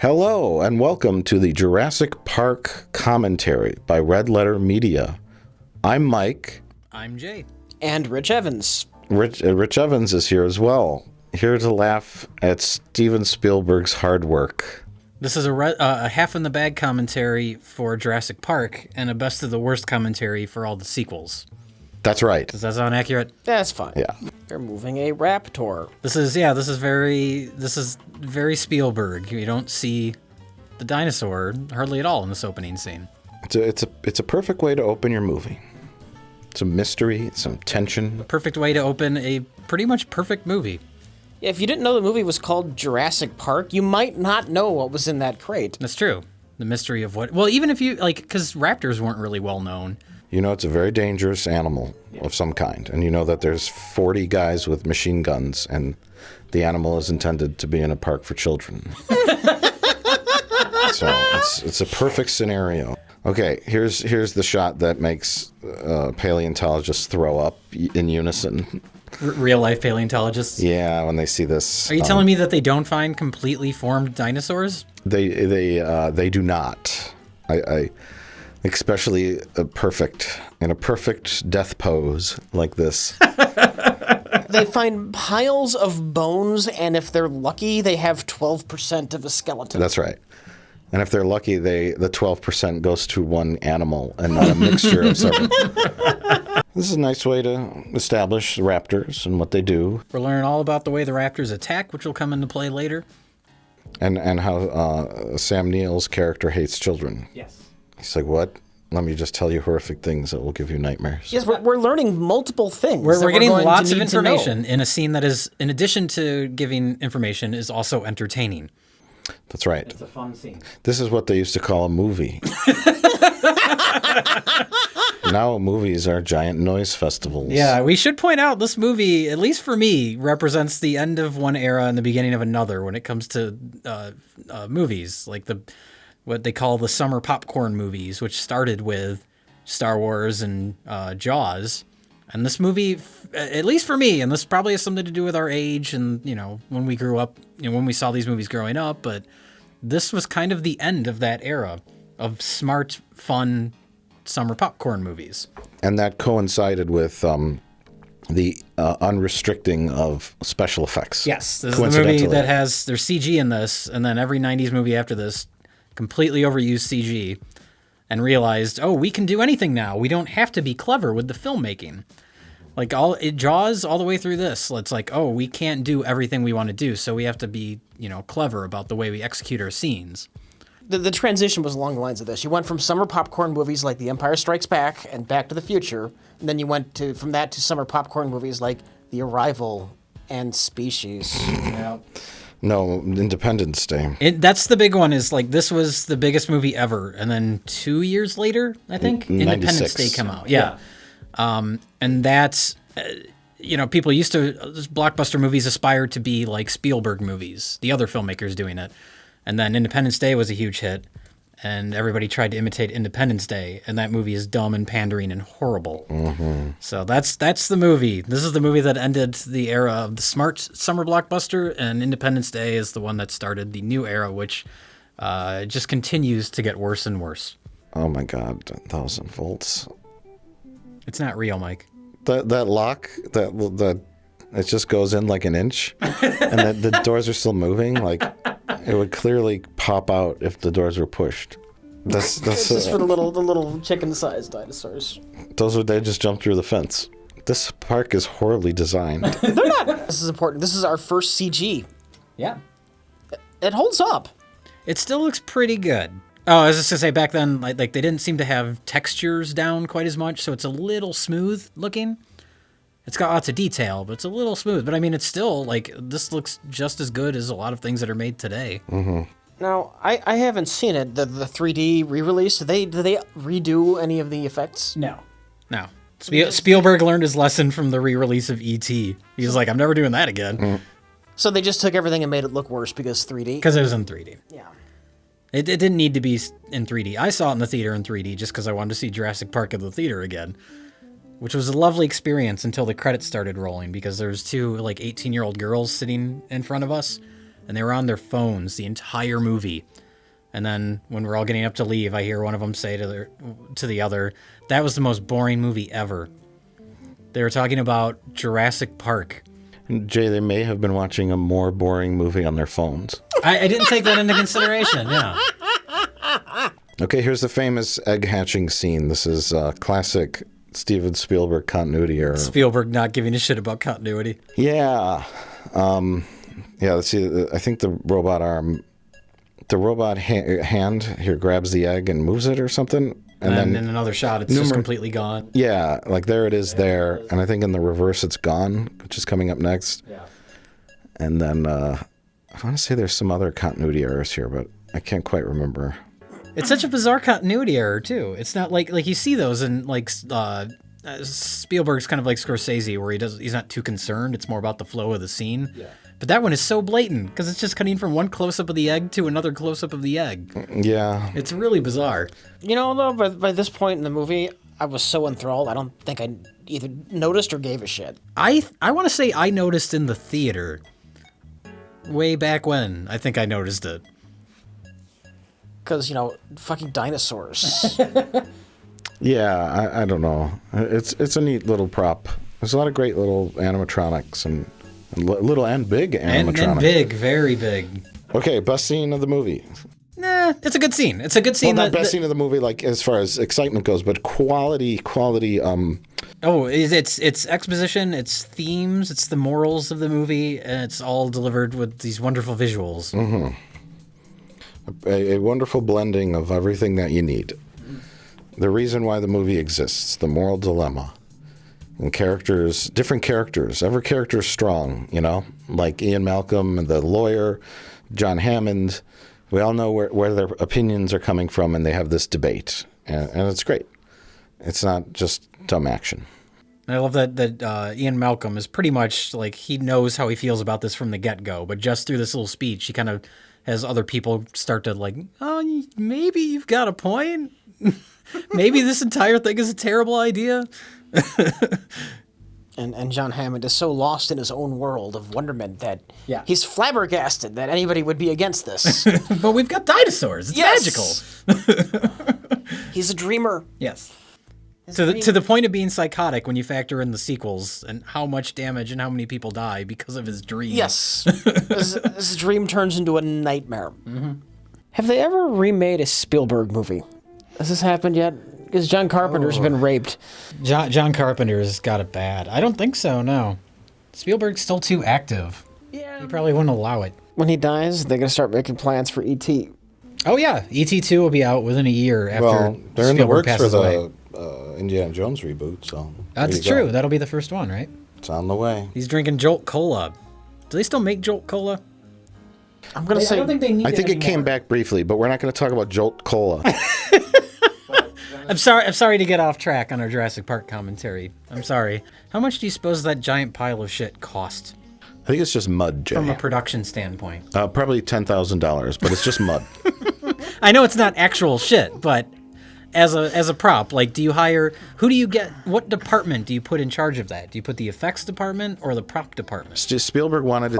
Hello, and welcome to the Jurassic Park commentary by Red Letter Media. I'm Mike. I'm Jay. And Rich Evans. Rich Evans is here as well, here to laugh at Steven Spielberg's hard work. This is a half-in-the-bag commentary for Jurassic Park and a best-of-the-worst commentary for all the sequels. That's right. Does that sound accurate? That's fine. Yeah. They're moving a raptor. This is very Spielberg. You don't see the dinosaur hardly at all in this opening scene. It's a perfect way to open your movie. Some mystery, some tension. The perfect way to open a pretty much perfect movie. Yeah, if you didn't know the movie was called Jurassic Park, you might not know what was in that crate. That's true. The mystery of what... Well, even if you... because raptors weren't really well known. You know it's a very dangerous animal of some kind, and you know that there's 40 guys with machine guns, and the animal is intended to be in a park for children. So it's a perfect scenario. Okay, here's the shot that makes paleontologists throw up in unison. Real-life paleontologists? Yeah, when they see this. Are you telling me that they don't find completely formed dinosaurs? They do not. I especially in a perfect death pose like this. They find piles of bones, and if they're lucky, they have 12% of a skeleton. That's right. And if they're lucky, the 12% goes to one animal and not a mixture of several. This is a nice way to establish raptors and what they do. We're learning all about the way the raptors attack, which will come into play later. And how Sam Neill's character hates children. Yes. He's like, what? Let me just tell you horrific things that will give you nightmares. Yes, we're learning multiple things. We're getting lots of information in a scene that is, in addition to giving information, is also entertaining. That's right. It's a fun scene. This is what they used to call a movie. Now movies are giant noise festivals. Yeah, we should point out this movie, at least for me, represents the end of one era and the beginning of another when it comes to movies, like what they call the summer popcorn movies, which started with Star Wars and Jaws. And this movie, at least for me, and this probably has something to do with our age and, when we grew up, when we saw these movies growing up, but this was kind of the end of that era of smart, fun summer popcorn movies. And that coincided with the unrestricting of special effects. Yes, this is the movie that there's CG in this, and then every 90s movie after this completely overused CG and realized, we can do anything now. We don't have to be clever with the filmmaking. Jaws all the way through this. It's like, we can't do everything we want to do, so we have to be, clever about the way we execute our scenes. The transition was along the lines of this. You went from summer popcorn movies like The Empire Strikes Back and Back to the Future, and then you went from that to summer popcorn movies like The Arrival and Species. Yeah. No, Independence Day. That's the big one, is this was the biggest movie ever. And then 2 years later, I think, Independence Day come out. Yeah. And that's, people used to, blockbuster movies aspired to be like Spielberg movies, the other filmmakers doing it. And then Independence Day was a huge hit, and everybody tried to imitate Independence Day, and that movie is dumb and pandering and horrible. Mm-hmm. So that's the movie. This is the movie that ended the era of the smart summer blockbuster, and Independence Day is the one that started the new era, which just continues to get worse and worse. Oh my God, 1,000 volts. It's not real, Mike. That lock, that it just goes in like an inch, and the doors are still moving. It would clearly pop out if the doors were pushed. That's just for the little chicken-sized dinosaurs. They just jumped through the fence. This park is horribly designed. They're not. This is important. This is our first CG. Yeah. It holds up. It still looks pretty good. Oh, I was just gonna say, back then, they didn't seem to have textures down quite as much, so it's a little smooth looking. It's got lots of detail, but it's a little smooth. But I mean, it's still this looks just as good as a lot of things that are made today. Mm-hmm. Now, I haven't seen it. The 3D re-release. Do they redo any of the effects? No. Spielberg learned his lesson from the re-release of E.T. He's like, I'm never doing that again. Mm. So they just took everything and made it look worse because 3D. Because it was in 3D. Yeah. It didn't need to be in 3D. I saw it in the theater in 3D just because I wanted to see Jurassic Park in the theater again. which was a lovely experience until the credits started rolling, because there was two 18-year-old girls sitting in front of us, and they were on their phones the entire movie. And then when we're all getting up to leave, I hear one of them say to the other, "That was the most boring movie ever." They were talking about Jurassic Park. Jay, they may have been watching a more boring movie on their phones. I didn't take that into consideration, yeah. Okay, here's the famous egg hatching scene. This is classic Steven Spielberg continuity error. Spielberg not giving a shit about continuity. Yeah. Let's see. I think the robot hand here grabs the egg and moves it or something. And then in another shot, it's just completely gone. Yeah, like there it is there. And I think in the reverse, it's gone, which is coming up next. Yeah. And then I want to say there's some other continuity errors here, but I can't quite remember. It's such a bizarre continuity error, too. It's not like you see those in, like, Spielberg's kind of like Scorsese, where he's not too concerned. It's more about the flow of the scene. Yeah. But that one is so blatant, because it's just cutting from one close-up of the egg to another close-up of the egg. Yeah. It's really bizarre. You know, though, by this point in the movie, I was so enthralled, I don't think I either noticed or gave a shit. I want to say I noticed in the theater. Way back when, I think I noticed it. Because, fucking dinosaurs. Yeah, I don't know. It's a neat little prop. There's a lot of great little animatronics and little and big animatronics. And big, very big. Okay, best scene of the movie. Nah, it's a good scene. It's a good scene. Well, not best scene of the movie, like as far as excitement goes, but quality. Oh, it's exposition, it's themes, it's the morals of the movie, and it's all delivered with these wonderful visuals. Mm-hmm. A wonderful blending of everything that you need. The reason why the movie exists, the moral dilemma. And characters, different characters. Every character is strong, like Ian Malcolm and the lawyer, John Hammond. We all know where their opinions are coming from, and they have this debate. And it's great. It's not just dumb action. I love that Ian Malcolm is pretty much like he knows how he feels about this from the get-go, but just through this little speech, he kind of has other people start to like, oh, maybe you've got a point. Maybe this entire thing is a terrible idea. And John Hammond is so lost in his own world of wonderment that he's flabbergasted that anybody would be against this. But we've got dinosaurs. It's magical. He's a dreamer. Yes. To the point of being psychotic when you factor in the sequels and how much damage and how many people die because of his dream. Yes. his dream turns into a nightmare. Mm-hmm. Have they ever remade a Spielberg movie? Has this happened yet? Because John Carpenter's been raped. John Carpenter's got it bad. I don't think so, no. Spielberg's still too active. Yeah. He probably wouldn't allow it. When he dies, they're going to start making plans for E.T. Oh, yeah. E.T. 2 will be out within a year after they're in the Spielberg works for away. the Indiana Jones reboot, so... That's true. That'll be the first one, right? It's on the way. He's drinking Jolt Cola. Do they still make Jolt Cola? I'm going to say... I don't think they need I think it came back briefly, but we're not going to talk about Jolt Cola. I'm sorry to get off track on our Jurassic Park commentary. I'm sorry. How much do you suppose that giant pile of shit cost? I think it's just mud, Jay. From a production standpoint. Probably $10,000, but it's just mud. I know it's not actual shit, but as a prop, like, do you hire... Who do you get... What department do you put in charge of that? Do you put the effects department or the prop department? Spielberg wanted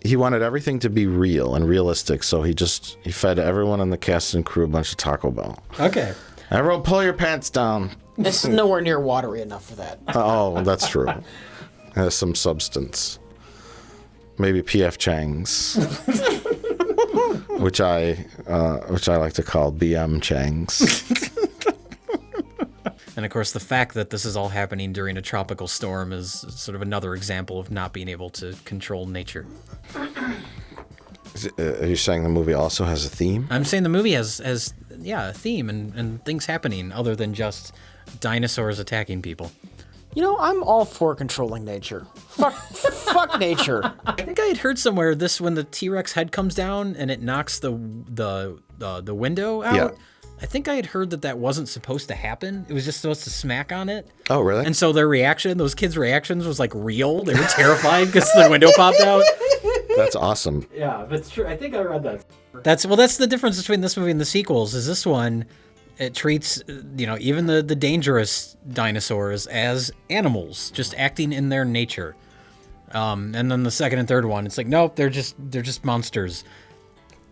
he wanted everything to be real and realistic, so he fed everyone in the cast and crew a bunch of Taco Bell. Okay. Everyone, pull your pants down. It's nowhere near watery enough for that. Oh, that's true. It has some substance. Maybe P.F. Chang's, which I like to call B.M. Chang's. And of course, the fact that this is all happening during a tropical storm is sort of another example of not being able to control nature. Are you saying the movie also has a theme? I'm saying the movie has a theme and things happening other than just dinosaurs attacking people. I'm all for controlling nature. Fuck nature. I think I had heard somewhere when the T-Rex head comes down and it knocks the window out. Yeah. I think I had heard that wasn't supposed to happen. It was just supposed to smack on it. Oh, really? And so those kids' reactions was like real. They were terrified because the window popped out. That's awesome. Yeah, that's true. I think I read that. That's the difference between this movie and the sequels. Is this one, it treats even the dangerous dinosaurs as animals, just acting in their nature. And then the second and third one, it's like, nope, they're just monsters.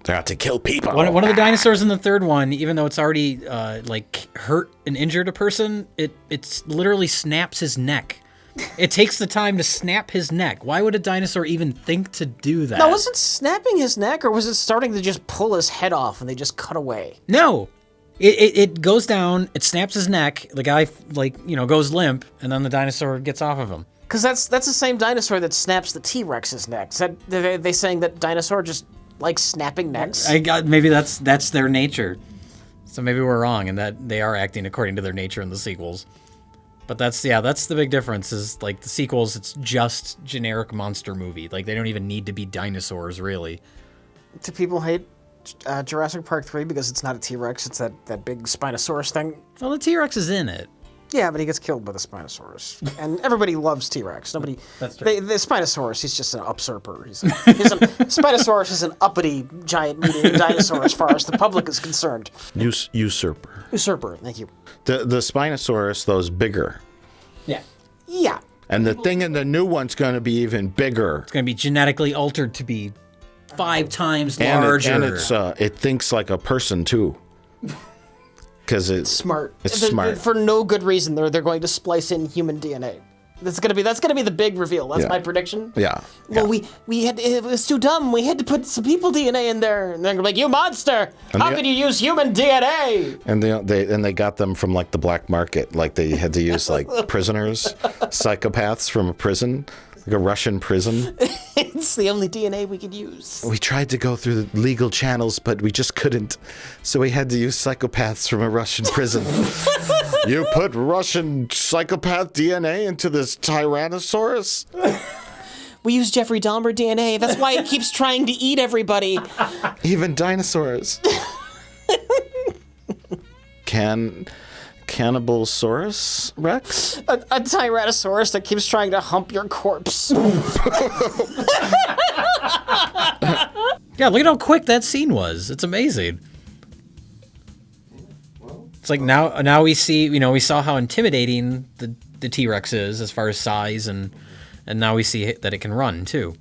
They're out to kill people. One of the dinosaurs in the third one, even though it's already like hurt and injured a person, it's literally snaps his neck. It takes the time to snap his neck. Why would a dinosaur even think to do that? No, was it snapping his neck, or was it starting to just pull his head off and they just cut away? No. It goes down, it snaps his neck, the guy, goes limp, and then the dinosaur gets off of him. Because that's the same dinosaur that snaps the T-Rex's neck. Is that, they saying that dinosaur just likes snapping necks? Maybe that's their nature. So maybe we're wrong in that they are acting according to their nature in the sequels. But that's the big difference is, like, the sequels, it's just generic monster movie. Like, they don't even need to be dinosaurs, really. Do people hate Jurassic Park 3 because it's not a T-Rex, it's that big Spinosaurus thing? Well, the T-Rex is in it. Yeah, but he gets killed by the Spinosaurus. And everybody loves T-Rex. Nobody. That's true. The Spinosaurus, he's just an usurper. Spinosaurus is an uppity giant meat-eating dinosaur as far as the public is concerned. Usurper. Usurper, thank you. The Spinosaurus, though, is bigger. Yeah. Yeah. And the thing in the new one's going to be even bigger. It's going to be genetically altered to be 5 times And larger. it thinks like a person, too. Because it's Smart. It's smart. For no good reason, they're going to splice in human DNA. That's gonna be the big reveal. That's my prediction. Yeah. Well, it was too dumb. We had to put some people DNA in there, and they're gonna be like, "You monster! How could you use human DNA?" And they got them from like the black market. Like they had to use like prisoners, psychopaths from a prison, like a Russian prison. It's the only DNA we could use. We tried to go through the legal channels, but we just couldn't. So we had to use psychopaths from a Russian prison. You put Russian psychopath DNA into this Tyrannosaurus? We use Jeffrey Dahmer DNA. That's why it keeps trying to eat everybody. Even dinosaurs. Cannibalsaurus Rex? A Tyrannosaurus that keeps trying to hump your corpse. Yeah, look at how quick that scene was. It's amazing. It's like now we see, we saw how intimidating the T-Rex is as far as size, and now we see that it can run too.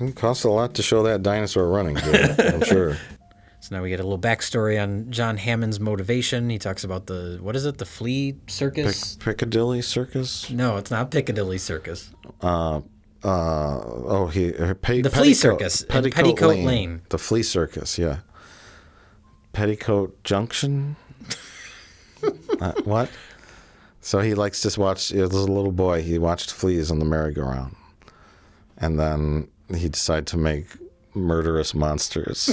It costs a lot to show that dinosaur running, dude, I'm sure. So now we get a little backstory on John Hammond's motivation. He talks about the flea circus? Piccadilly Circus? No, it's not Piccadilly Circus. The flea circus in Petticoat Lane. The flea circus, yeah. Petticoat Junction? What? So he likes to watch, as a little boy, he watched fleas on the merry-go-round. And then he decided to make murderous monsters.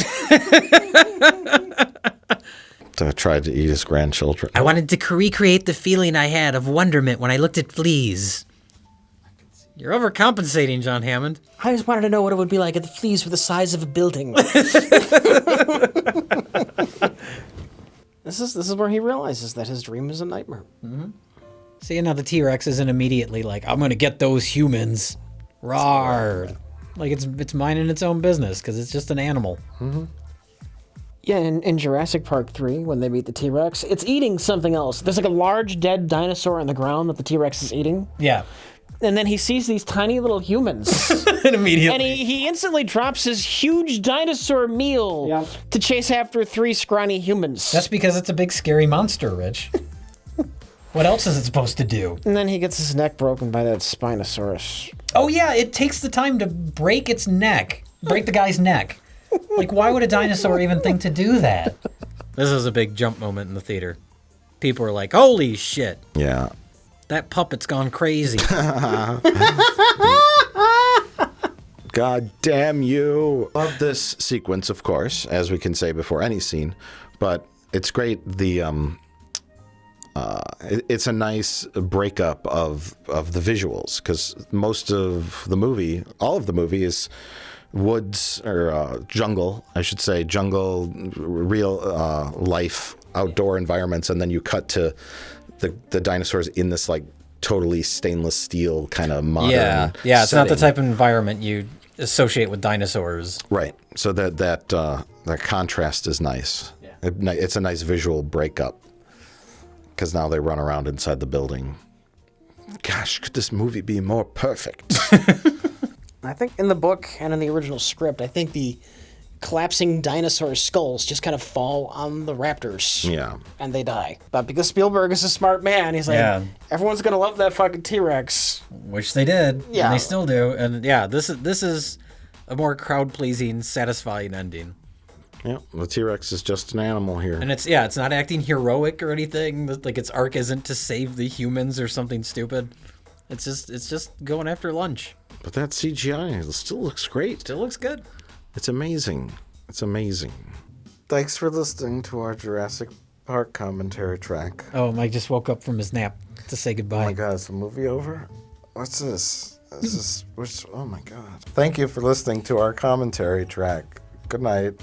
To try to eat his grandchildren. I wanted to recreate the feeling I had of wonderment when I looked at fleas. You're overcompensating, John Hammond. I just wanted to know what it would be like if the fleas were the size of a building. This is where he realizes that his dream is a nightmare. Mm-hmm. See, now the T-Rex isn't immediately like, I'm going to get those humans. Rawr. Like, it's minding its own business because it's just an animal. Mm-hmm. Yeah, in Jurassic Park 3, when they meet the T-Rex, it's eating something else. There's like a large dead dinosaur on the ground that the T-Rex is eating. Yeah. And then he sees these tiny little humans. And immediately. And he instantly drops his huge dinosaur meal to chase after 3 scrawny humans. That's because it's a big scary monster, Rich. What else is it supposed to do? And then he gets his neck broken by that Spinosaurus. Oh yeah, it takes the time to break its neck. Break the guy's neck. Like, why would a dinosaur even think to do that? This is a big jump moment in the theater. People are like, holy shit. Yeah. That puppet's gone crazy. God damn you. Love this sequence, of course, as we can say before any scene, but it's great. It's a nice breakup of the visuals, because most of the movie, all of the movie is woods or jungle, I should say, jungle, real life, outdoor environments, and then you cut to the dinosaurs in this like totally stainless steel kind of modern yeah, it's not the setting. type of environment you associate with dinosaurs. Right. So that contrast is nice. Yeah. It's a nice visual breakup, because now they run around inside the building. Gosh, could this movie be more perfect? I think in the book and in the original script, I think the collapsing dinosaur skulls just kind of fall on the raptors. Yeah. And they die. But because Spielberg is a smart man, he's like, everyone's going to love that fucking T-Rex. Which they did. Yeah. And they still do. And yeah, this is a more crowd-pleasing, satisfying ending. Yeah, the T-Rex is just an animal here. And it's not acting heroic or anything. Like its arc isn't to save the humans or something stupid. It's just going after lunch. But that CGI still looks great. Still looks good. It's amazing. It's amazing. Thanks for listening to our Jurassic Park commentary track. Oh, Mike just woke up from his nap to say goodbye. Oh my God, is the movie over? What's this? Oh my God. Thank you for listening to our commentary track. Good night.